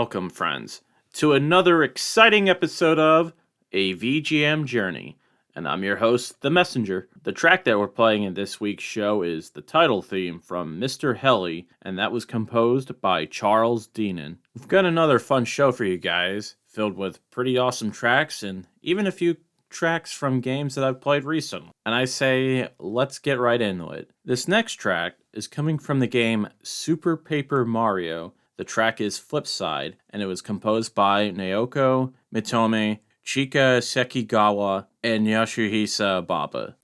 Welcome, friends, to another exciting episode of A VGM Journey. And I'm your host, The Messenger. The track that we're playing in this week's show is the title theme from Mr. Heli, and that was composed by Charles Deenen. We've got another fun show for you guys, filled with pretty awesome tracks and even a few tracks from games that I've played recently. And I say, let's get right into it. This next track is coming from the game Super Paper Mario. The track is Flipside, and it was composed by Naoko, Mitiome, Chika, Sekigawa, and Yasuhisa Baba.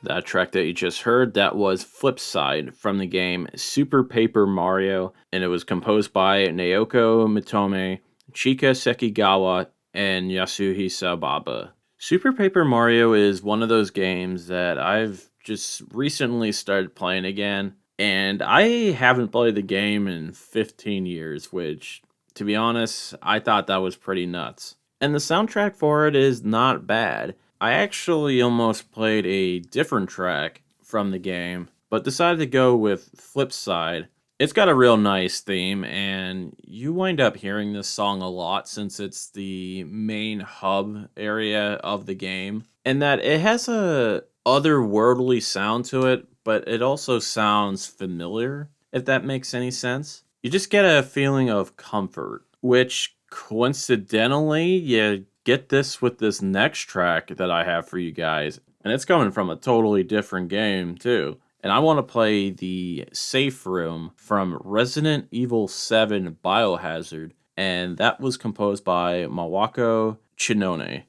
That track that you just heard, that was Flipside from the game Super Paper Mario, and it was composed by Naoko, Mitiome, Chika, Sekigawa, and Yasuhisa Baba. Super Paper Mario is one of those games that I've just recently started playing again, and I haven't played the game in 15 years, which, to be honest, I thought that was pretty nuts. And the soundtrack for it is not bad. I actually almost played a different track from the game, but decided to go with Flipside. It's got a real nice theme, and you wind up hearing this song a lot since it's the main hub area of the game, and that it has a otherworldly sound to it, but it also sounds familiar, if that makes any sense. You just get a feeling of comfort, which coincidentally you get this with this next track that I have for you guys. And it's coming from a totally different game, too. And I want to play the Safe Room from Resident Evil 7 Biohazard, and that was composed by Miwako Chinone.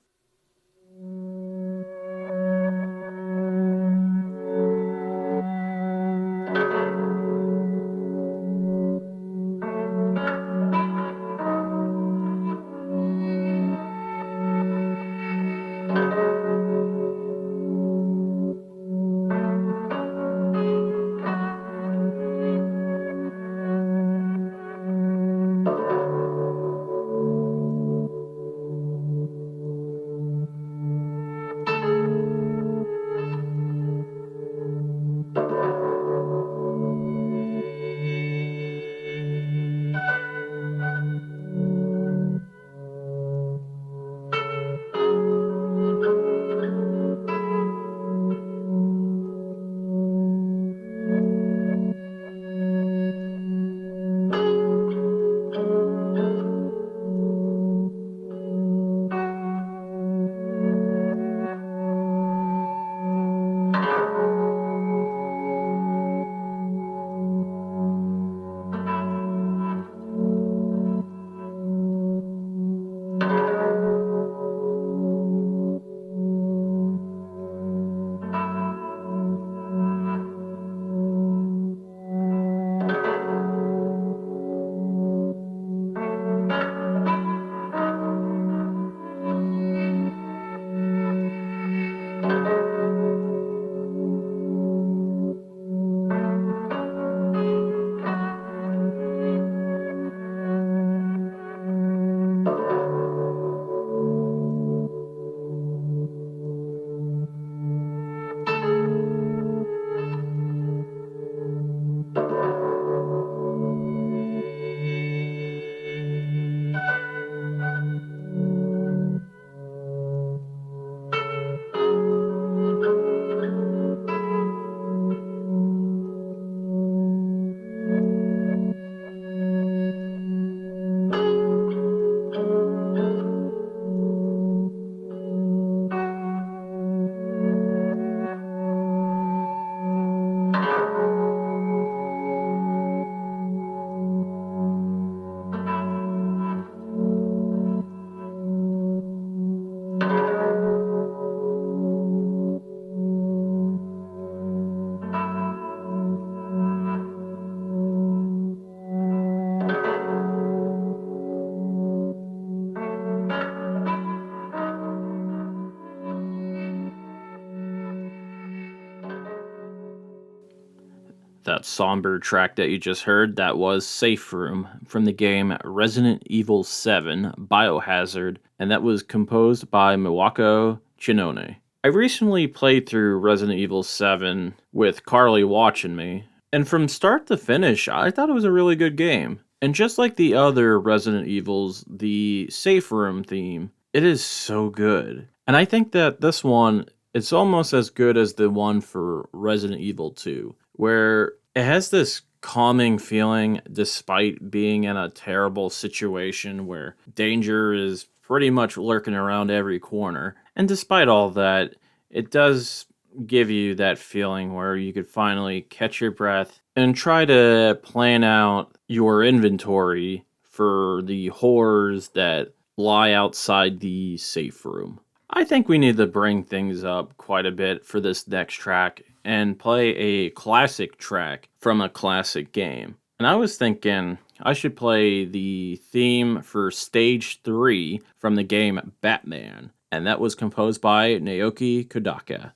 That somber track that you just heard, that was Safe Room from the game Resident Evil 7 Biohazard, and that was composed by Miwako Chinone. I recently played through Resident Evil 7 with Carly watching me, and from start to finish, I thought it was a really good game. And just like the other Resident Evils, the Safe Room theme, it is so good. And I think that this one, it's almost as good as the one for Resident Evil 2, where it has this calming feeling despite being in a terrible situation where danger is pretty much lurking around every corner. And despite all that, it does give you that feeling where you could finally catch your breath and try to plan out your inventory for the horrors that lie outside the safe room. I think we need to bring things up quite a bit for this next track and play a classic track from a classic game. And I was thinking I should play the theme for Stage 3 from the game Batman, and that was composed by Naoki Kodaka.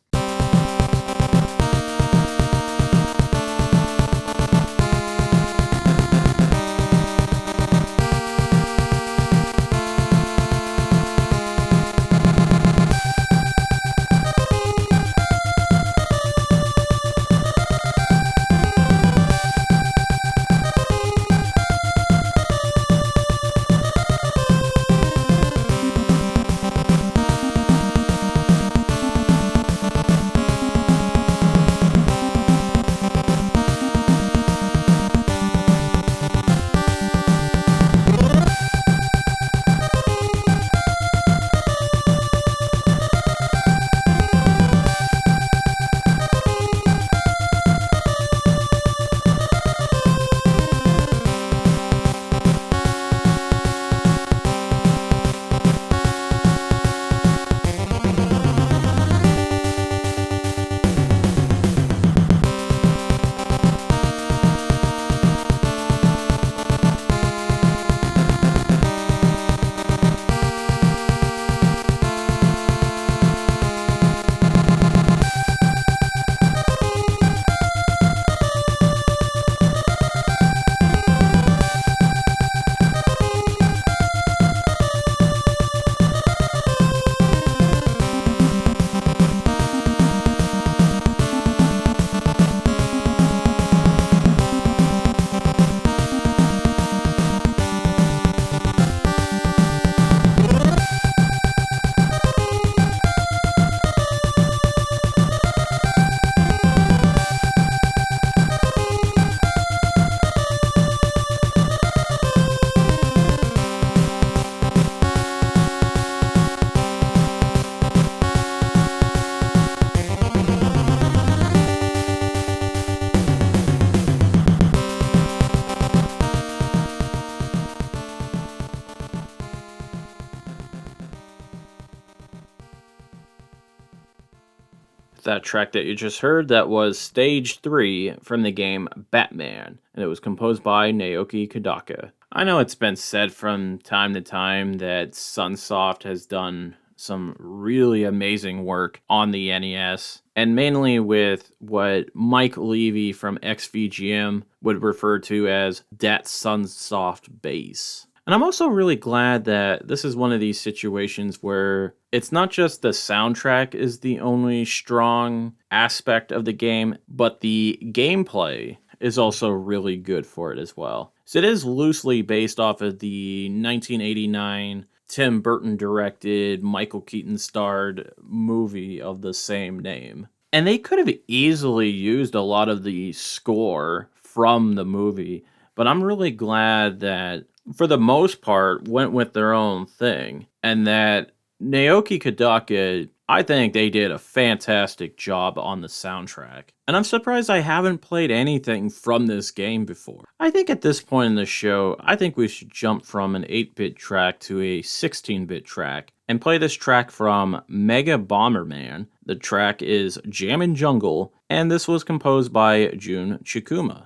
That track that you just heard, that was Stage 3 from the game Batman, and it was composed by Naoki Kodaka. I know it's been said from time to time that Sunsoft has done some really amazing work on the NES, and mainly with what Mike Levy from XVGM would refer to as that Sunsoft bass. And I'm also really glad that this is one of these situations where it's not just the soundtrack is the only strong aspect of the game, but the gameplay is also really good for it as well. So it is loosely based off of the 1989 Tim Burton directed, Michael Keaton starred movie of the same name. And they could have easily used a lot of the score from the movie, but I'm really glad that for the most part, went with their own thing. And that Naoki Kodaka, I think they did a fantastic job on the soundtrack. And I'm surprised I haven't played anything from this game before. I think at this point in the show, I think we should jump from an 8-bit track to a 16-bit track and play this track from Mega Bomberman. The track is Jammin' Jungle, and this was composed by Jun Chikuma.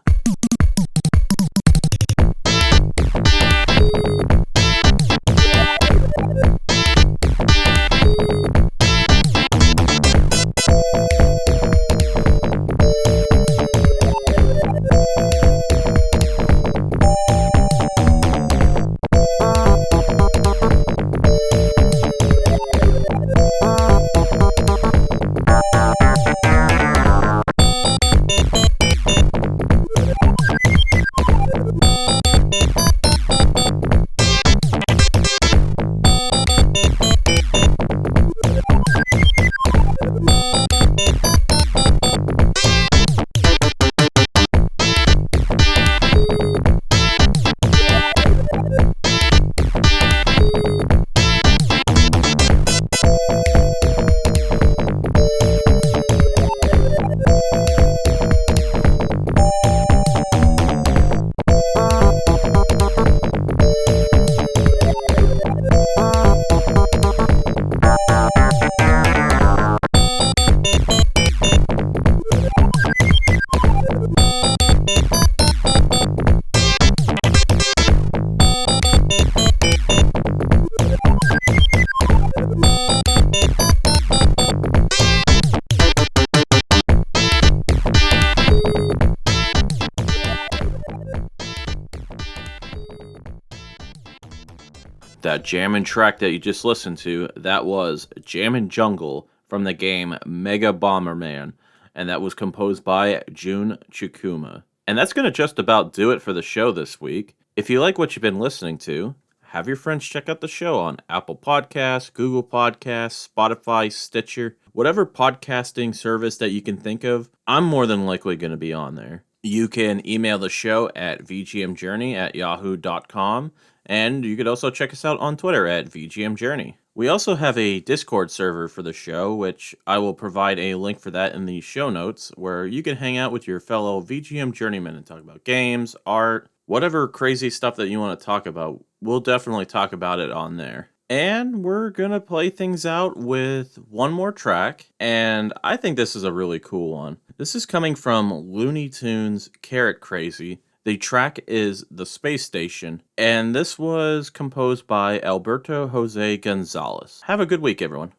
That Jammin' track that you just listened to, that was Jammin' Jungle from the game Mega Bomberman, and that was composed by Jun Chikuma. And that's going to just about do it for the show this week. If you like what you've been listening to, have your friends check out the show on Apple Podcasts, Google Podcasts, Spotify, Stitcher, whatever podcasting service that you can think of. I'm more than likely going to be on there. You can email the show at vgmjourney@yahoo.com, and you could also check us out on Twitter at vgmjourney. We also have a Discord server for the show, which I will provide a link for that in the show notes, where you can hang out with your fellow VGM journeymen and talk about games, art, whatever crazy stuff that you want to talk about. We'll definitely talk about it on there. And we're going to play things out with one more track, and I think this is a really cool one. This is coming from Looney Tunes Carrot Crazy. The track is The Space Station, and this was composed by Alberto Jose Gonzalez. Have a good week, everyone.